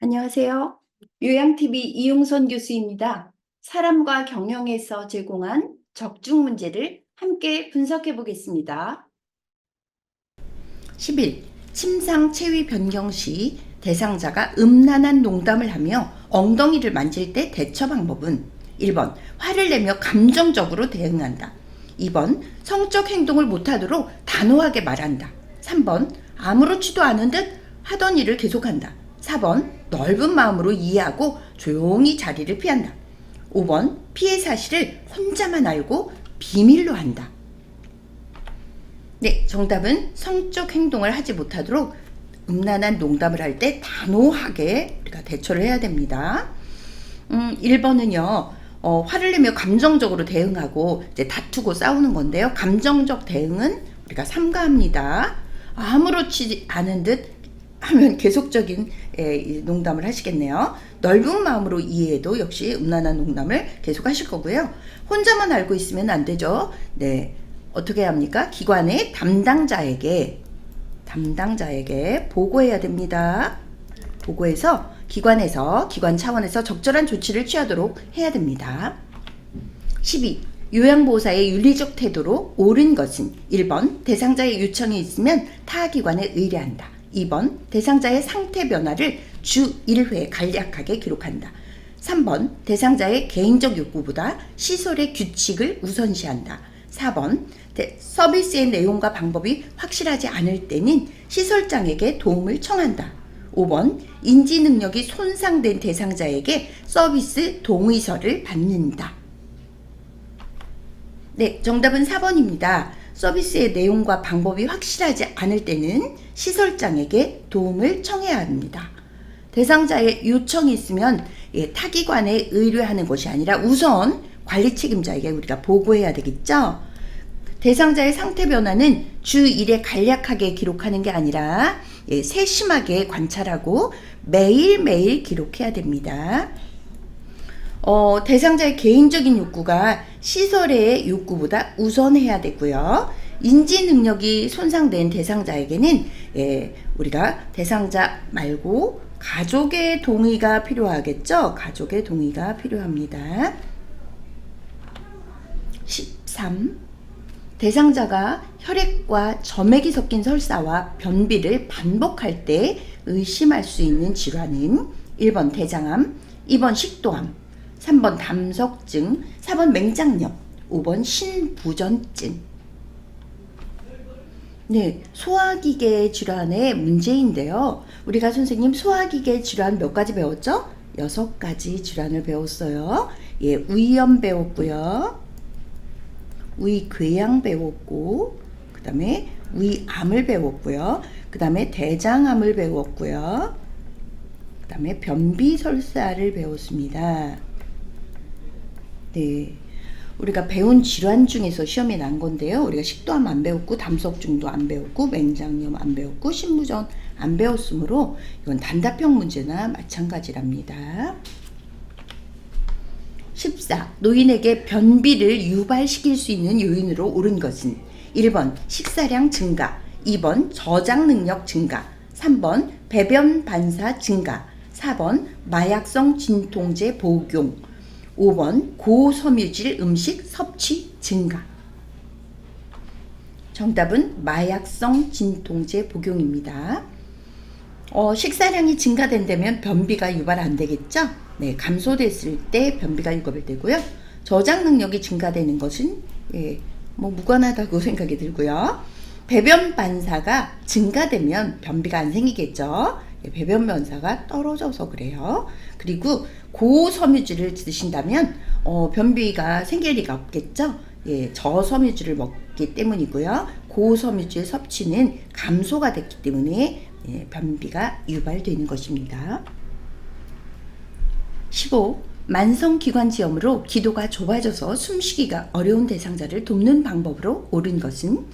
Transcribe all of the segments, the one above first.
안녕하세요. 요양TV 이용선 교수입니다. 사람과 경영에서 제공한 적중 문제를 함께 분석해 보겠습니다. 11. 침상 체위 변경 시 대상자가 음란한 농담을 하며 엉덩이를 만질 때 대처 방법은 1번 화를 내며 감정적으로 대응한다. 2번 성적 행동을 못하도록 단호하게 말한다. 3번 아무렇지도 않은 듯 하던 일을 계속한다. 4번 넓은 마음으로 이해하고 조용히 자리를 피한다. 5번 피해 사실을 혼자만 알고 비밀로 한다. 네, 정답은 성적 행동을 하지 못하도록 음란한 농담을 할 때 단호하게 우리가 대처를 해야 됩니다. 1번은요, 화를 내며 감정적으로 대응하고 이제 다투고 싸우는 건데요. 감정적 대응은 우리가 삼가합니다. 아무렇지 않은 듯 하면 계속적인 농담을 하시겠네요. 넓은 마음으로 이해해도 역시 음란한 농담을 계속 하실 거고요. 혼자만 알고 있으면 안 되죠. 네. 어떻게 해야 합니까? 기관의 담당자에게 보고해야 됩니다. 보고해서 기관 차원에서 적절한 조치를 취하도록 해야 됩니다. 12. 요양보호사의 윤리적 태도로 옳은 것은 1번 대상자의 요청이 있으면 타 기관에 의뢰한다. 2번 대상자의 상태 변화를 주 1회 간략하게 기록한다. 3번 대상자의 개인적 욕구보다 시설의 규칙을 우선시한다. 4번 서비스의 내용과 방법이 확실하지 않을 때는 시설장에게 도움을 청한다. 5번 인지 능력이 손상된 대상자에게 서비스 동의서를 받는다. 네, 정답은 4번입니다. 서비스의 내용과 방법이 확실하지 않을 때는 시설장에게 도움을 청해야 합니다. 대상자의 요청이 있으면 타기관에 의뢰하는 것이 아니라 우선 관리 책임자에게 우리가 보고해야 되겠죠. 대상자의 상태 변화는 주 1회 간략하게 기록하는 게 아니라 세심하게 관찰하고 매일매일 기록해야 됩니다. 대상자의 개인적인 욕구가 시설의 욕구보다 우선해야 되고요. 인지 능력이 손상된 대상자에게는 우리가 대상자 말고 가족의 동의가 필요하겠죠. 가족의 동의가 필요합니다. 13. 대상자가 혈액과 점액이 섞인 설사와 변비를 반복할 때 의심할 수 있는 질환은 1번 대장암, 2번 식도암, 3번 담석증, 4번 맹장염, 5번 신부전증. 네, 소화기계 질환의 문제인데요. 우리가 선생님 소화기계 질환 몇 가지 배웠죠? 6가지 질환을 배웠어요. 위염 배웠고요. 위궤양 배웠고, 그 다음에 위암을 배웠고요. 그 다음에 대장암을 배웠고요. 그 다음에 변비설사를 배웠습니다. 네, 우리가 배운 질환 중에서 시험에 난 건데요. 우리가 식도암 안 배웠고, 담석증도 안 배웠고, 맹장염 안 배웠고, 신부전 안 배웠으므로 이건 단답형 문제나 마찬가지랍니다. 14. 노인에게 변비를 유발시킬 수 있는 요인으로 옳은 것은 1번 식사량 증가, 2번 저장 능력 증가, 3번 배변 반사 증가, 4번 마약성 진통제 복용, 5번 고섬유질 음식 섭취 증가. 정답은 마약성 진통제 복용입니다. 식사량이 증가된다면 변비가 유발 안 되겠죠? 네, 감소됐을 때 변비가 유발되고요. 저장 능력이 증가되는 것은 무관하다고 생각이 들고요. 배변 반사가 증가되면 변비가 안 생기겠죠. 배변 반사가 떨어져서 그래요. 그리고 고섬유질을 드신다면 변비가 생길 리가 없겠죠. 저섬유질을 먹기 때문이고요. 고섬유질 섭취는 감소가 됐기 때문에 변비가 유발되는 것입니다. 15. 만성기관지염으로 기도가 좁아져서 숨쉬기가 어려운 대상자를 돕는 방법으로 옳은 것은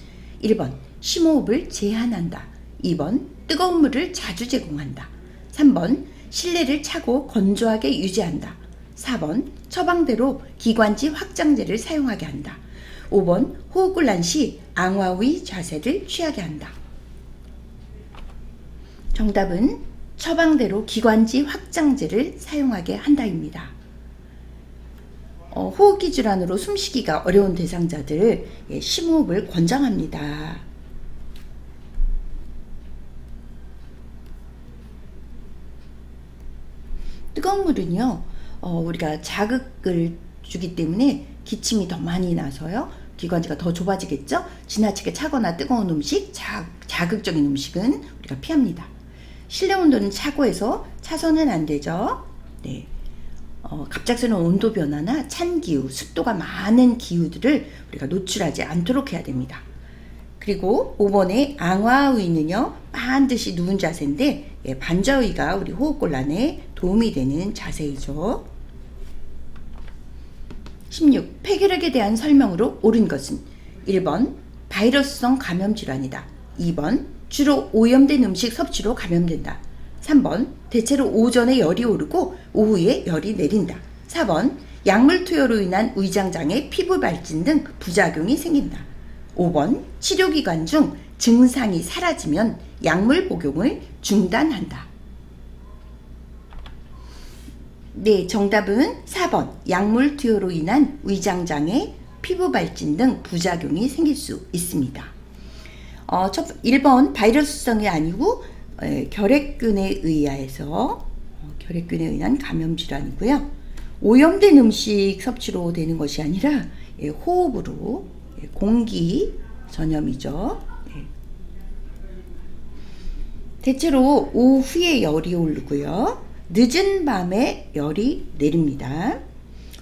1번 심호흡을 제한한다. 2번 뜨거운 물을 자주 제공한다. 3번 실내를 차고 건조하게 유지한다. 4번 처방대로 기관지 확장제를 사용하게 한다. 5번 호흡곤란 시 앙와위 자세를 취하게 한다. 정답은 처방대로 기관지 확장제를 사용하게 한다입니다. 호흡기 질환으로 숨쉬기가 어려운 대상자들 심호흡을 권장합니다. 뜨거운 물은요, 우리가 자극을 주기 때문에 기침이 더 많이 나서요, 기관지가 더 좁아지겠죠? 지나치게 차거나 뜨거운 음식, 자극적인 음식은 우리가 피합니다. 실내 온도는 차고해서 차서는 안 되죠. 네. 갑작스러운 온도 변화나 찬 기후, 습도가 많은 기후들을 우리가 노출하지 않도록 해야 됩니다. 그리고 5번의 앙화의는요, 반드시 누운 자세인데 반자의가 우리 호흡곤란에 도움이 되는 자세이죠. 16. 폐결핵에 대한 설명으로 옳은 것은 1번 바이러스성 감염 질환이다. 2번 주로 오염된 음식 섭취로 감염된다. 3번 대체로 오전에 열이 오르고 오후에 열이 내린다. 4번 약물 투여로 인한 위장장애, 피부 발진 등 부작용이 생긴다. 5번 치료기간 중 증상이 사라지면 약물 복용을 중단한다. 네, 정답은 4번 약물 투여로 인한 위장장애, 피부 발진 등 부작용이 생길 수 있습니다. 1번 바이러스성이 아니고 결핵균에 의해서 결핵균에 의한 감염 질환이고요. 오염된 음식 섭취로 되는 것이 아니라 호흡으로 공기 전염이죠. 대체로 오후에 열이 오르고요. 늦은 밤에 열이 내립니다.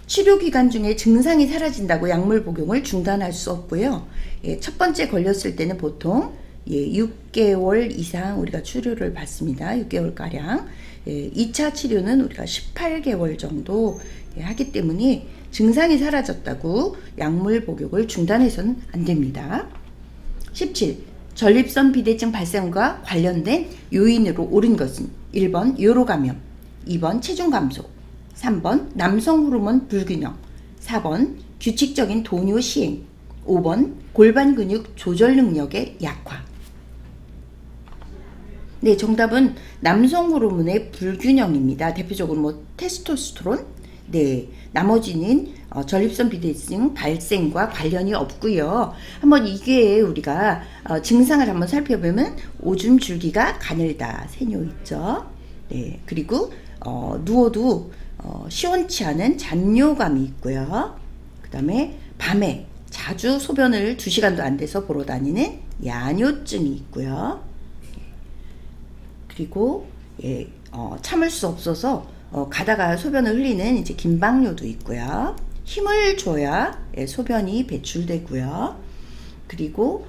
치료 기간 중에 증상이 사라진다고 약물 복용을 중단할 수 없고요. 첫 번째 걸렸을 때는 보통 6개월 이상 우리가 치료를 받습니다. 6개월가량. 2차 치료는 우리가 18개월 정도 하기 때문에 증상이 사라졌다고 약물 복용을 중단해서는 안 됩니다. 17. 전립선 비대증 발생과 관련된 요인으로 옳은 것은 1번 요로 감염, 2번 체중 감소, 3번 남성 호르몬 불균형, 4번 규칙적인 도뇨 시행, 5번 골반 근육 조절 능력의 약화. 네, 정답은 남성 호르몬의 불균형입니다. 대표적으로 테스토스테론. 네, 나머지는 전립선 비대증 발생과 관련이 없고요. 한번 이게 우리가 증상을 한번 살펴보면 오줌 줄기가 가늘다, 세뇨 있죠. 네, 그리고 누워도 시원치 않은 잔뇨감이 있고요. 그 다음에 밤에 자주 소변을 2시간도 안 돼서 보러 다니는 야뇨증이 있고요. 그리고 참을 수 없어서 가다가 소변을 흘리는 이제 긴방뇨도 있고요. 힘을 줘야 소변이 배출되고요. 그리고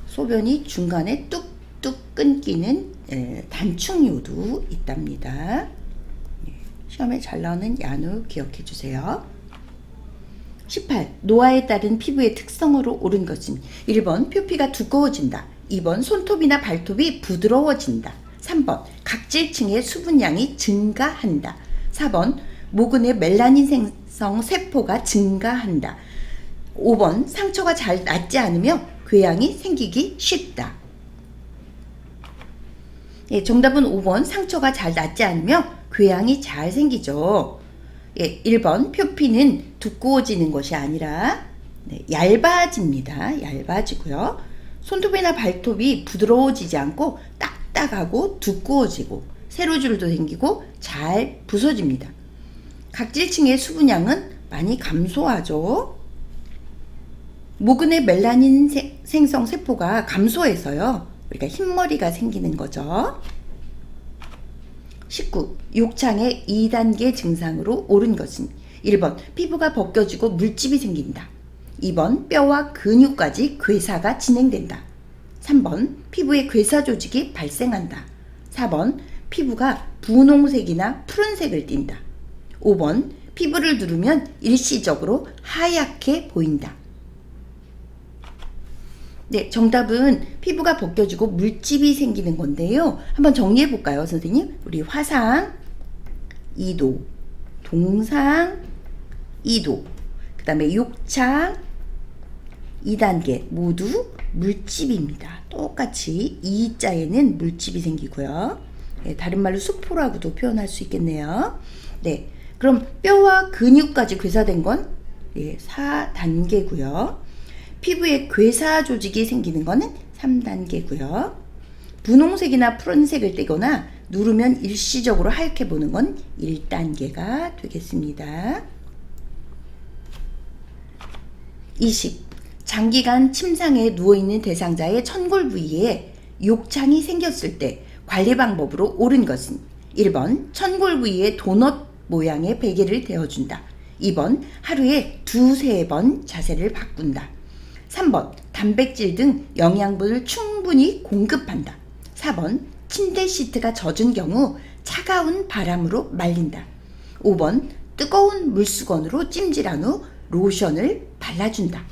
소변이 중간에 뚝뚝 끊기는 단축뇨도 있답니다. 시험에 잘 나오는 야뇨 기억해 주세요. 18. 노화에 따른 피부의 특성으로 옳은 것은 1번 표피가 두꺼워진다. 2번 손톱이나 발톱이 부드러워진다. 3번 각질층의 수분량이 증가한다. 4번 모근의 멜라닌 생성 세포가 증가한다. 5번 상처가 잘 낫지 않으며 궤양이 생기기 쉽다. 정답은 5번 상처가 잘 낫지 않으며 궤양이 잘 생기죠. 1번 표피는 두꺼워지는 것이 아니라 얇아집니다. 얇아지고요. 손톱이나 발톱이 부드러워지지 않고 딱딱하고 두꺼워지고 세로줄도 생기고 잘 부서집니다. 각질층의 수분량은 많이 감소하죠. 모근의 멜라닌 생성 세포가 감소해서요, 우리가 흰머리가 생기는 거죠. 19. 욕창의 2단계 증상으로 옳은 것은 1번 피부가 벗겨지고 물집이 생긴다. 2번 뼈와 근육까지 괴사가 진행된다. 3번 피부에 괴사 조직이 발생한다. 4번 피부가 분홍색이나 푸른색을 띈다. 5번 피부를 누르면 일시적으로 하얗게 보인다. 네, 정답은 피부가 벗겨지고 물집이 생기는 건데요. 한번 정리해 볼까요, 선생님? 우리 화상 2도, 동상 2도, 그 다음에 욕창 2단계 모두 물집입니다. 똑같이 이자에는 물집이 생기고요. 네, 다른 말로 수포라고도 표현할 수 있겠네요. 네, 그럼 뼈와 근육까지 괴사된 건 4단계고요. 피부에 괴사 조직이 생기는 거는 3단계고요. 분홍색이나 푸른색을 떼거나 누르면 일시적으로 하얗게 보는 건 1단계가 되겠습니다. 20. 장기간 침상에 누워있는 대상자의 천골 부위에 욕창이 생겼을 때 관리 방법으로 옳은 것은 1번 천골 부위에 도넛 모양의 베개를 대어준다. 2번 하루에 2~3번 자세를 바꾼다. 3번 단백질 등 영양분을 충분히 공급한다. 4번 침대 시트가 젖은 경우 차가운 바람으로 말린다. 5번 뜨거운 물수건으로 찜질한 후 로션을 발라준다.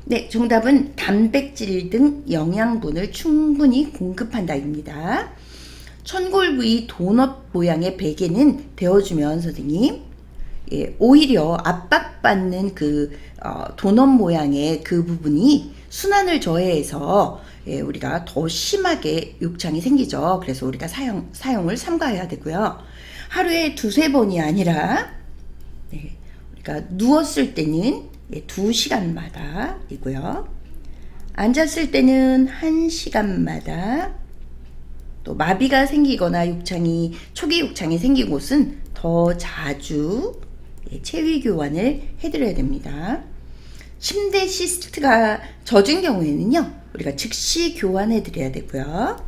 네, 정답은 단백질 등 영양분을 충분히 공급한다입니다. 천골 부위 도넛 모양의 베개는 데워주면 선생님, 오히려 압박받는 도넛 모양의 그 부분이 순환을 저해해서 우리가 더 심하게 욕창이 생기죠. 그래서 우리가 사용을 삼가해야 되고요. 하루에 2~3번이 아니라 우리가 누웠을 때는 2시간마다 이고요. 앉았을 때는 1시간마다, 또 마비가 생기거나 초기 욕창이 생긴 곳은 더 자주 체위 교환을 해드려야 됩니다. 침대 시트가 젖은 경우에는요, 우리가 즉시 교환해 드려야 되고요.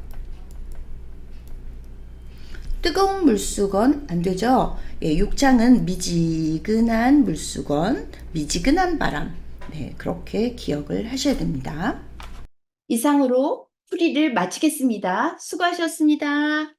뜨거운 물수건 안 되죠? 욕창은 미지근한 물수건, 미지근한 바람. 네, 그렇게 기억을 하셔야 됩니다. 이상으로 풀이를 마치겠습니다. 수고하셨습니다.